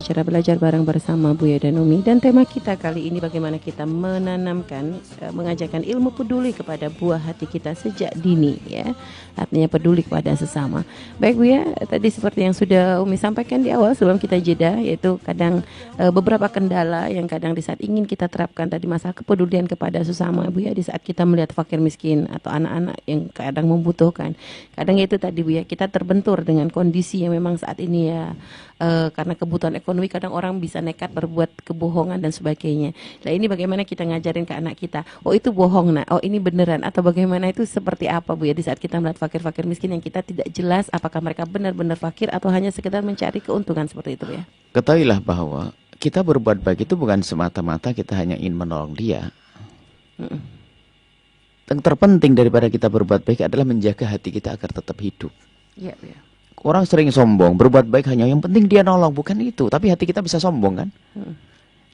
Cara belajar bareng bersama Buya dan Umi, dan tema kita kali ini bagaimana kita menanamkan, mengajarkan ilmu peduli kepada buah hati kita sejak dini, ya, artinya peduli kepada sesama. Baik Buya, tadi seperti yang sudah Umi sampaikan di awal sebelum kita jeda, yaitu kadang beberapa kendala yang kadang di saat ingin kita terapkan tadi, masalah kepedulian kepada sesama Buya, di saat kita melihat fakir miskin atau anak-anak yang kadang membutuhkan. Kadang itu tadi Buya, kita terbentur dengan kondisi yang memang saat ini ya, karena kebutuhan ekonomi kadang orang bisa nekat berbuat kebohongan dan sebagainya. Nah ini bagaimana kita ngajarin ke anak kita, oh itu bohong nak, oh ini beneran, atau bagaimana itu seperti apa Bu ya, di saat kita melihat fakir-fakir miskin yang kita tidak jelas apakah mereka benar-benar fakir atau hanya sekedar mencari keuntungan seperti itu ya. Ketahuilah bahwa kita berbuat baik itu bukan semata-mata kita hanya ingin menolong dia. Yang terpenting daripada kita berbuat baik adalah menjaga hati kita agar tetap hidup. Iya, ya. Orang sering sombong, berbuat baik hanya yang penting dia nolong, bukan itu. Tapi hati kita bisa sombong kan?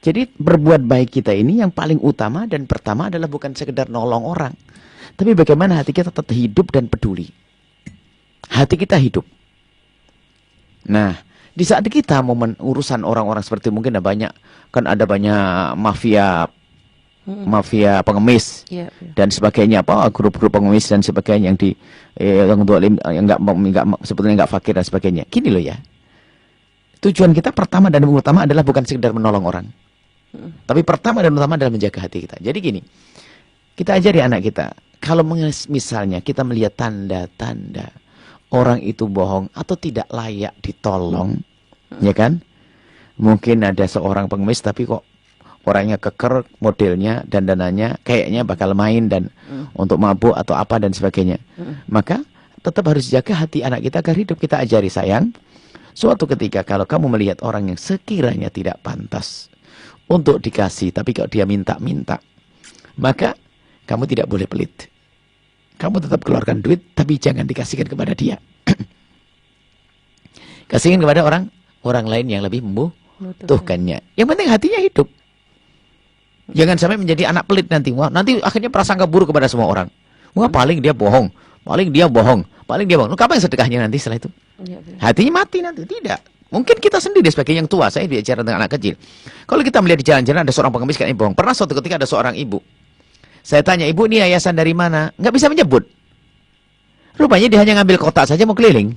Jadi berbuat baik kita ini yang paling utama dan pertama adalah bukan sekedar nolong orang. Tapi bagaimana hati kita tetap hidup dan peduli. Hati kita hidup. Nah, di saat kita urusan orang-orang seperti mungkin ada banyak, kan ada banyak mafia pengemis dan sebagainya, apa grup-grup pengemis dan sebagainya yang sebetulnya nggak fakir dan sebagainya. Gini loh ya, tujuan kita pertama dan utama adalah bukan sekedar menolong orang, tapi pertama dan utama adalah menjaga hati kita. Jadi gini, kita ajari anak kita, kalau misalnya kita melihat tanda-tanda orang itu bohong atau tidak layak ditolong, ya kan? Mungkin ada seorang pengemis tapi kok orangnya keker, modelnya, dandanannya kayaknya bakal main dan untuk mabuk atau apa dan sebagainya. Maka tetap harus jaga hati anak kita agar hidup. Kita ajari, sayang, suatu ketika kalau kamu melihat orang yang sekiranya tidak pantas untuk dikasih, tapi kalau dia minta-minta, maka kamu tidak boleh pelit. Kamu tetap keluarkan duit, tapi jangan dikasihkan kepada dia. Kasihkan kepada orang lain yang lebih membutuhkannya. Yang penting hatinya hidup. Jangan sampai menjadi anak pelit nanti. Wah, nanti akhirnya prasangka buruk kepada semua orang. Wah, paling dia bohong. Paling dia bohong. Paling dia bohong. Kapan sedekahnya nanti setelah itu? Hatinya mati nanti. Tidak. Mungkin kita sendiri sebagai yang tua. Saya bicara dengan anak kecil. Kalau kita melihat di jalan-jalan ada seorang pengemis kayaknya bohong. Pernah suatu ketika ada seorang ibu. Saya tanya, ibu ini yayasan dari mana? Nggak bisa menyebut. Rupanya dia hanya ngambil kotak saja mau keliling.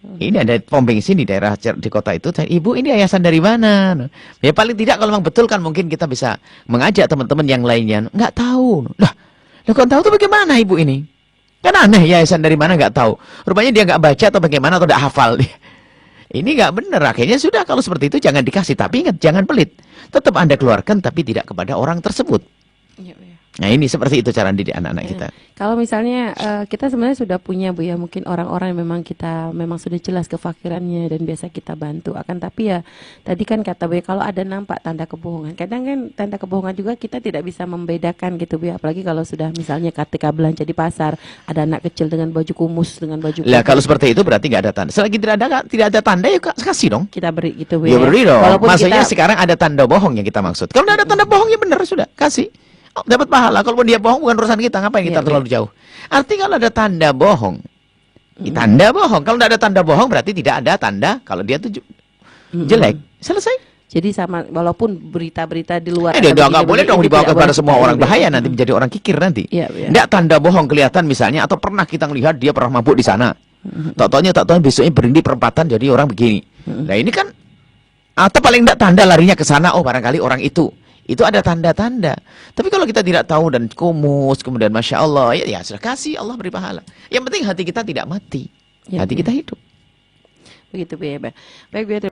Ini ada pom bensin di daerah di kota itu. Ibu ini yayasan dari mana? Ya paling tidak kalau memang betul kan mungkin kita bisa mengajak teman-teman yang lainnya. Nggak tahu. Lah kok tahu tuh bagaimana ibu ini? Kan aneh, yayasan dari mana nggak tahu. Rupanya dia nggak baca atau bagaimana atau tidak hafal. Ini nggak benar. Akhirnya sudah, kalau seperti itu jangan dikasih. Tapi ingat, jangan pelit. Tetap Anda keluarkan tapi tidak kepada orang tersebut. Nah ini seperti itu cara didik anak-anak kita. Kalau misalnya kita sebenarnya sudah punya Bu ya, mungkin orang-orang yang memang sudah jelas kefakirannya dan biasa kita bantu. Akan tapi ya tadi kan kata Bu ya, kalau ada nampak tanda kebohongan, kadang kan tanda kebohongan juga kita tidak bisa membedakan gitu Bu ya. Apalagi kalau sudah misalnya ketika belanja di pasar ada anak kecil dengan baju kumus, dengan baju kumus. Lah kalau seperti itu berarti nggak ada tanda. Selagi tidak ada tanda ya kasih dong. Kita beri gitu Bu ya. Ya beri dong. Walaupun maksudnya sekarang ada tanda bohong yang kita maksud. Kalau tidak ada tanda bohong ya benar sudah kasih. Oh, dapat pahala. Kalau dia bohong bukan urusan kita, ngapain kita terlalu jauh? Artinya kalau ada tanda bohong, tanda bohong. Kalau tidak ada tanda bohong berarti tidak ada tanda kalau dia tuh jelek. Selesai. Jadi sama, walaupun berita-berita di luar. Dia nggak boleh dong dibawa kepada semua orang, bahaya nanti menjadi orang kikir nanti. Tidak tanda bohong kelihatan misalnya, atau pernah kita melihat dia pernah mabuk di sana. Tak tahu besoknya berhenti perempatan jadi orang begini. Nah ini kan, atau paling tidak tanda larinya ke sana. Oh barangkali orang itu. Itu ada tanda-tanda. Tapi kalau kita tidak tahu dan kumus, kemudian Masya Allah, ya sudah kasih, Allah beri pahala. Yang penting hati kita tidak mati. Hati kita hidup. Begitu, Bu. Baik, Bu.